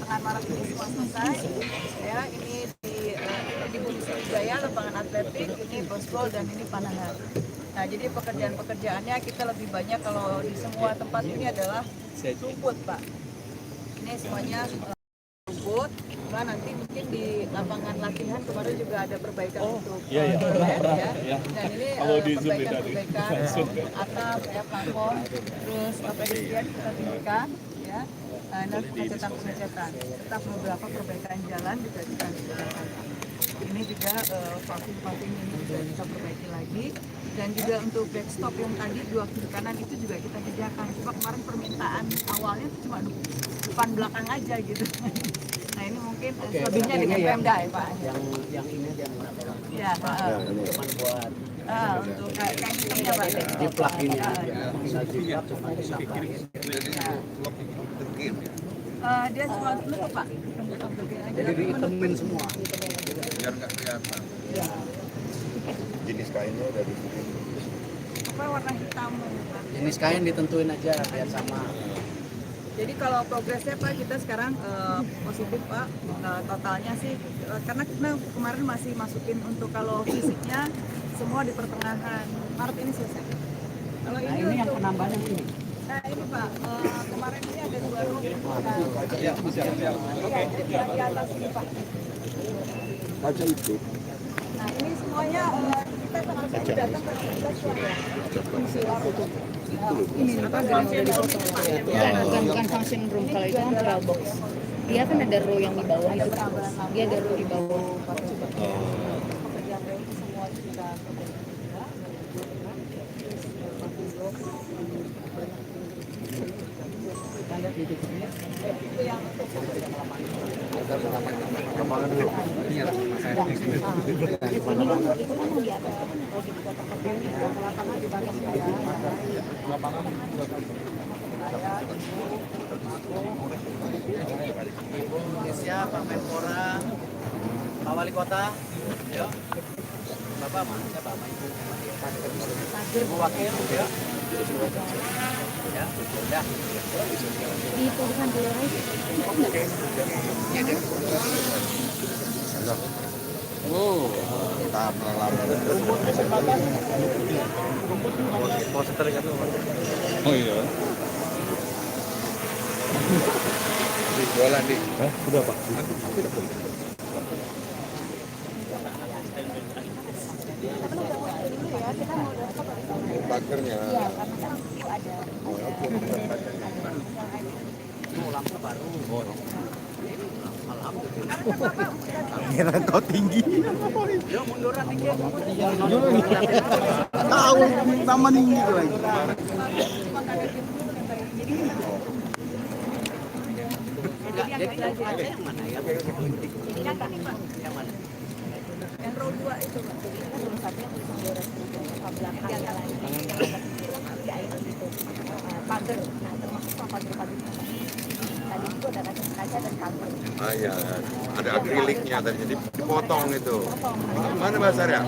pertengahan Maret ini semua selesai. Ya, ini di Bumi Sriwijaya, lapangan atletik, ini bosbol dan ini panahan. Nah, jadi pekerjaan-pekerjaannya kita lebih banyak kalau di semua tempat ini adalah rumput, Pak. Ini semuanya rumput. Nah, nanti mungkin di lapangan latihan kemarin juga ada perbaikan untuk toilet ya. Dan ini perbaikan atap, ya, plafon, terus pedestrian kita tinggikan, ya. Nanti pengecetan, tetap beberapa perbaikan jalan juga kita kerjakan. Ini juga paving ini juga kita perbaiki lagi. Dan juga untuk backstop yang tadi 2 kiri kanan itu juga kita kerjakan. Cuma kemarin permintaan awalnya itu cuma depan belakang aja gitu. Nah ini mungkin selebihnya dengan Pemda ya Pak. Yang ini yang berapa lagi? Ya, cuma buat untuk kayak sistemnya Pak. jiplak ini, bisa jiplak cuma disampaikan. Dia cuma dulu Pak. Jadi dihitemin semua. Biar nggak kelihatan. Ya. Jenis kainnya dari Apa warna hitam Pak? Jenis kain ditentuin aja biar sama. Jadi kalau progresnya Pak kita sekarang positif Pak, totalnya sih karena kita kemarin masih masukin untuk kalau fisiknya semua di pertengahan Maret ini selesai. Kalau Nah ini yang penambahan yang ini. Nah ini Pak, kemarin ini ada 2 room. Di atas ini Pak. aja itu. Nah ini semuanya kita tanggal 1 datang ke 15 ya. Ini apa udah dipotong bukan function room, kalau itu kan trial box. Dia kan ada row yang di bawah itu, dia ada row di bawah. Pekerjaan ini semua kita Lapangan dulu. Ibu Indonesia, Pak Menpora, Pak Wali Kota, ya. Bapak mana? Siapa? Ibu Wakil, ya. Ya, ya. Di tulisan dulu. Oh, tahap oh iya. Di bola di. Udah Pak. Bakernya. Lampu baru. Kira kau tinggi. Yo munduran dikit. Tahu sama tinggi lagi. Jadi yang mana ya? Yang mana? yang row 2 itu Pak. Row 1 yang belakangnya lagi. Pagar, termasuk pagar-pagar. Tadi itu ada kaca dan pagar. Ah ya, ada akriliknya tadi jadi dipotong itu. Mana Basar ya?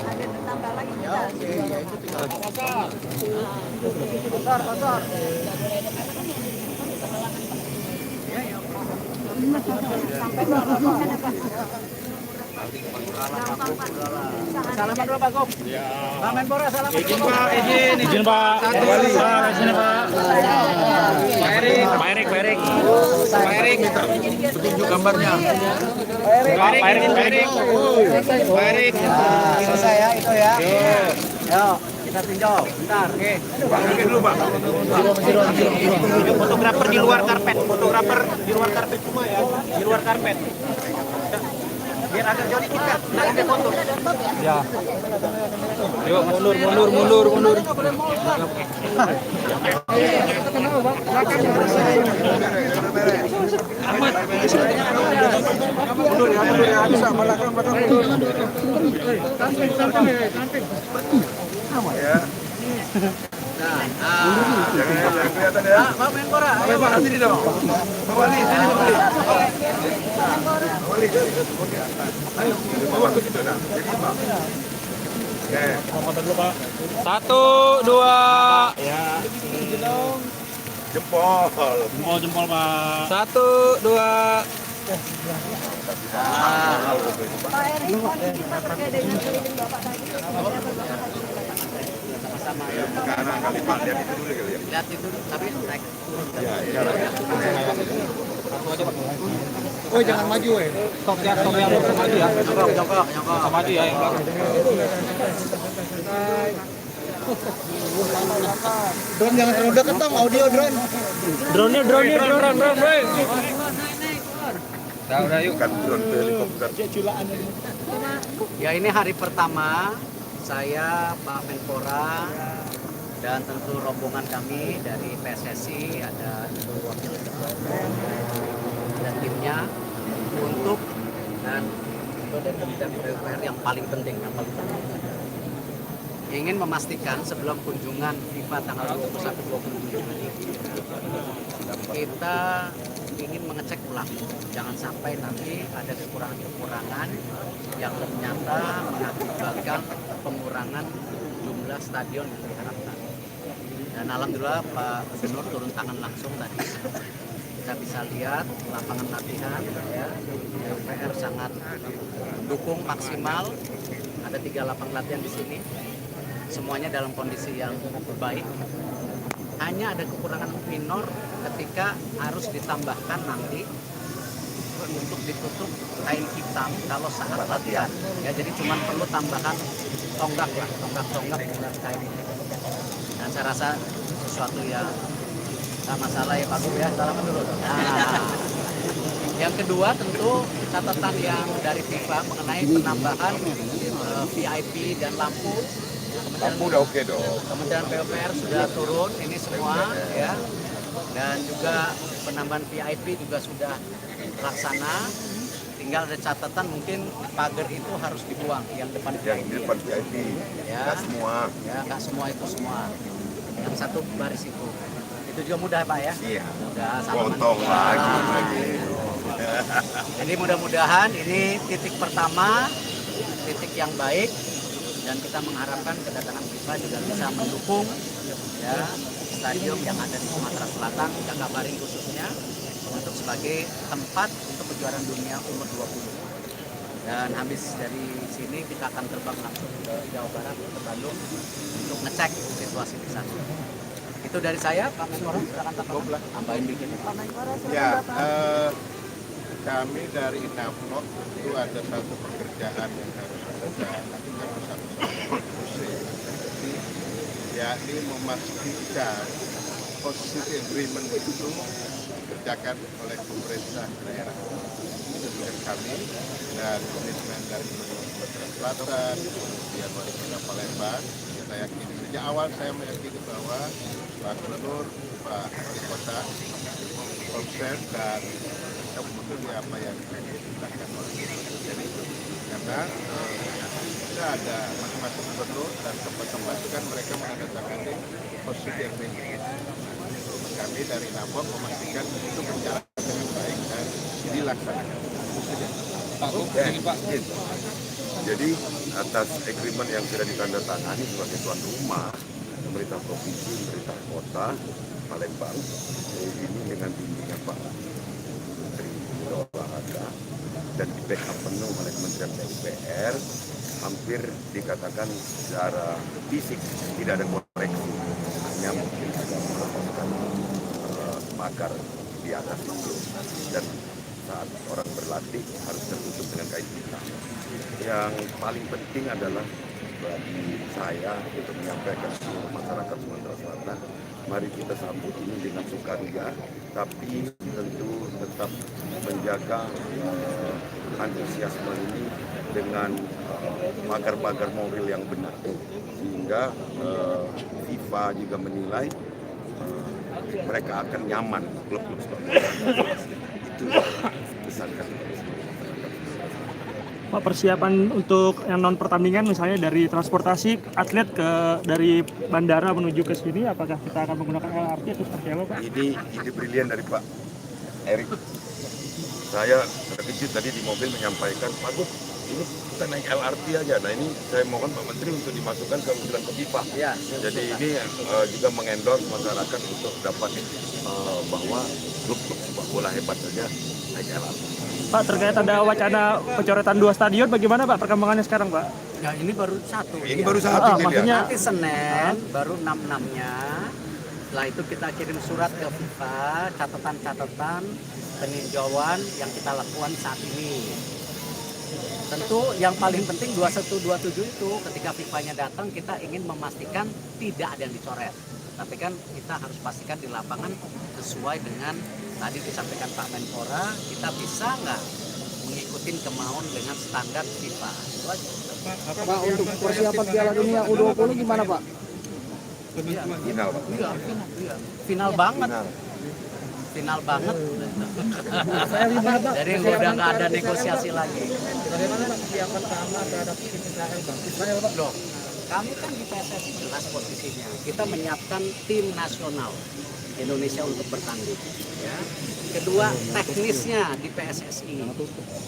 Ada tambah lagi Ya oke, ya itu tinggal. kotor. Sampai Salaman dulu Pak Gop. Pak Menpora salaman. Izin Pak, izin Pak. Wali. Izin Pak. Pak Erik. Petunjuk gambarnya. Pak Erik. Selesai ya itu ya. Yo, kita tinjau. Bentar, oke. Oke dulu Pak. Fotografer di luar karpet. Semua ya. Di luar karpet. Biar agak jauh dikit kan. Nah, ada foto. Ya. Yuk mundur. Mundur ya. Bisa belakang. Ya. Jangan kelihatan ya. Pak Menpora, ayo Pak sini dong. Pak Wali, sini Pak Wali. Wali. Ayo, bawa ke situ dah. Jadi Pak. Oke. Foto dulu Pak. 1, 2. Ya. Jempol. Jempol Pak. 1, 2. Pak Erik, kita terkait dengan keliling Bapak tadi. Kanan kali Pak, lihat itu dulu kali ya. Lihat itu, tapi naik. Iya. Oh, jangan maju ya. Stop yang maju ya. Jongkok. Maju ya yang belakang. Drone jangan terlalu dekat dong, audio drone. Drone. Udah yuk. Bukan drone itu helikopter. Ya, ini hari pertama saya, Pak Menpora, dan tentu rombongan kami dari PSSI, ada Ibu Wakil Ketua dan timnya untuk, dan itu dari Kementerian PUPR yang paling penting, ingin memastikan sebelum kunjungan FIFA tanggal 21-27 Juni, kita ingin mengecek ulang, jangan sampai nanti ada kekurangan-kekurangan yang ternyata mengakibatkan pengurangan jumlah stadion yang diharapkan. Dan alhamdulillah Pak Gubernur turun tangan langsung tadi. Kita bisa lihat lapangan latihan, ya, PUPR sangat dukung maksimal. Ada 3 lapangan latihan di sini, semuanya dalam kondisi yang baik. Hanya ada kekurangan minor ketika harus ditambahkan nanti untuk ditutup kain hitam kalau saat latihan. Ya, jadi cuma perlu tambahan tonggak dengan kain ini. Dan saya rasa sesuatu yang tak masalah ya Pak Gub ya. Salaman dulu. Nah, yang kedua tentu catatan yang dari FIFA mengenai penambahan VIP dan lampu. Lampu udah oke dong. Kementerian PUPR sudah turun ini semua ya, dan juga penambahan VIP juga sudah laksana. Tinggal ada catatan mungkin pagar itu harus dibuang yang depan Yang di VIP. depan VIP. Ya. Nggak semua. Ya, nggak semua itu semua. Yang satu baris itu juga mudah Pak ya. Iya. Mudah. Sama Potong lagi. Jadi mudah-mudahan ini titik pertama, titik yang baik, dan kita mengharapkan kedatangan FIFA juga bisa mendukung ya stadion yang ada di Sumatera Selatan, Jakabaring khususnya, untuk sebagai tempat untuk kejuaraan dunia umur 20. Dan habis dari sini kita akan terbang langsung ke Jawa Barat, ke Bandung untuk ngecek situasi di sana. Itu dari saya, Pak Menpora, silakan tambahin dikit. Ya, kami dari Inafnok itu ada satu pekerjaan yang harus kita lakukan bersama-sama, yakni memastikan positive agreement itu dikerjakan oleh pemerintah daerah. Itu tugas kami dan komitmen dari Sumatera Selatan, kemudian wali kota Palembang. Kita yakini sejak awal saya meyakini bahwa Pak Gubernur, Pak Wali Kota konsen dan kita memenuhi apa yang diperintahkan oleh Presiden. Karena kita ada masing-masing gubernur dan tempat-tempat itu kan mereka menandatangani positif agreement. Kami dari Nabok memastikan itu berjalan dengan baik dan dilaksanakan. Pak Gub, Pak. Jadi atas agreement yang sudah ditandatangani sebagai tuan rumah pemerintah provinsi, pemerintah kota Palembang, ini dengan bimbingan Pak Menteri Olahraga dan di backup penuh oleh Kementerian PUPR, hampir dikatakan secara fisik tidak ada koreksi, hanya mungkin sudah melepaskan makar di atas itu, dan saat orang berlatih harus tertutup dengan kain hitam. Yang paling penting adalah bagi saya untuk menyampaikan seluruh masyarakat Sumatera Selatan, mari kita sambut ini dengan sukaria, tapi tentu tetap menjaga antusiasme ini dengan pagar-pagar moral yang benar, sehingga FIFA juga menilai mereka akan nyaman klub-klub sepak bola. Itu pesan kami. Pak, persiapan untuk yang non pertandingan misalnya dari transportasi atlet dari bandara menuju ke sini, apakah kita akan menggunakan LRT atau seperti apa, Pak? Ini ide brilian dari Pak Erik. Saya terkejut tadi di mobil menyampaikan, Pak Gub, ini kita naik LRT aja. Nah ini saya mohon Pak Menteri untuk dimasukkan ke usulan ke FIFA. Ya, Jadi ini juga mengendorse masyarakat untuk dapat bahwa klub-klub sepak bola hebat saja naik LRT. Pak, terkait ada wacana pencoretan 2 stadion, bagaimana Pak perkembangannya sekarang Pak? ya ini baru satu. Ini ya. baru satu ini maksudnya Nanti Senin baru 6-6-nya. Setelah itu kita kirim surat ke FIFA, catatan-catatan peninjauan yang kita lakukan saat ini. Tentu yang paling penting 21-27 itu ketika FIFA-nya datang kita ingin memastikan tidak ada yang dicoret. Tapi kan kita harus pastikan di lapangan sesuai dengan tadi disampaikan Pak Menpora, kita bisa nggak mengikuti kemauan dengan standar FIFA. Itu aja. Pak, untuk persiapan Piala Dunia U20 gimana Pak? Final Pak. Iya. Final banget. Final banget. Saya gimana Pak? Jadi udah nggak ada negosiasi lagi. Bagaimana Pak persiapan keamanan terhadap tim Israel Bang? Israel Pak? Loh, kami kan di PSSI jelas posisinya. Kita menyiapkan tim nasional Indonesia untuk bertanding. Ya. Kedua, teknisnya di PSSI.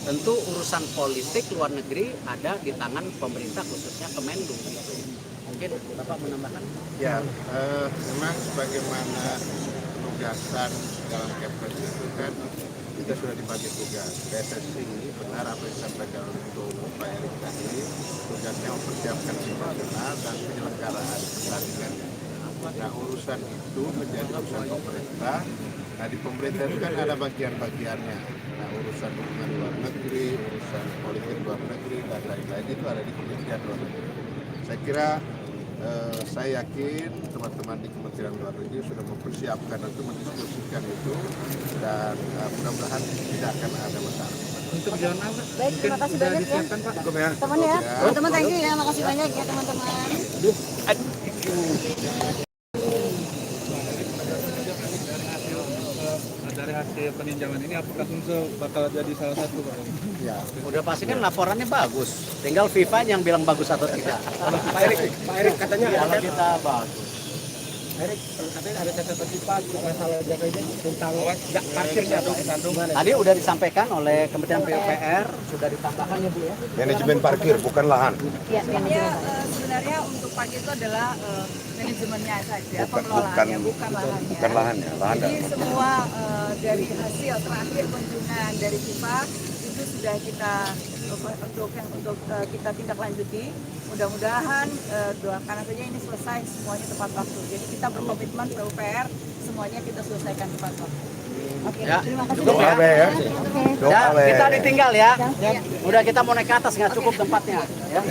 Tentu urusan politik luar negeri ada di tangan pemerintah khususnya Kemenlu. Gitu. Mungkin Bapak menambahkan? Ya, memang sebagaimana penugasan dalam Kepres itu kan kita sudah dibagi tugas. PSSI benar apa yang disampaikan oleh Ketua Umum Pak Erik tadi, tugasnya mempersiapkan tim nasional dan penyelenggaraan pertandingan. Nah urusan itu menjadi urusan pemerintah. Nah di pemerintah itu kan ada bagian-bagiannya. Nah urusan hubungan luar negeri, urusan politik luar negeri dan lain-lain itu ada di Kementerian Luar Negeri. Saya kira saya yakin teman-teman di Kementerian Luar Negeri sudah mempersiapkan untuk mendiskusikan itu dan mudah-mudahan tidak akan ada masalah. Untuk jalan apa? Baik, terima kasih banyak ya. Cukup ya. Teman ya. Teman-teman thank you ya. Makasih banyak ya teman-teman. Dari hasil peninjauan ini apakah Sumsel bakal jadi salah satu Pak? Ya, udah pasti kan laporannya bagus. Tinggal FIFA yang bilang bagus atau tidak. Pak Erik katanya Kalau kita bagus. Erik katanya ada catatan FIFA masalah jaga tentang parkirnya Pak. Tadi udah disampaikan oleh Kementerian PUPR, sudah ditambahkan ya Bu ya. Manajemen parkir bukan lahan. Iya, Ya, sebenarnya untuk parkir itu adalah manajemennya saja, pengelolaannya, bukan lahannya. Bukan lahannya, lahan. Jadi semua dari hasil terakhir kunjungan dari FIFA itu sudah kita untuk kita tindak lanjuti. Mudah-mudahan doakan saja ini selesai semuanya tepat waktu. Jadi kita berkomitmen PUPR semuanya kita selesaikan tepat waktu. Oke, Ya, terima kasih. cukup Doa be ya. Doa Ya, be. kita ditinggal ya. Udah kita mau naik ke atas nggak cukup tempatnya. Ya.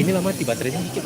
Ini lama baterainya dikit.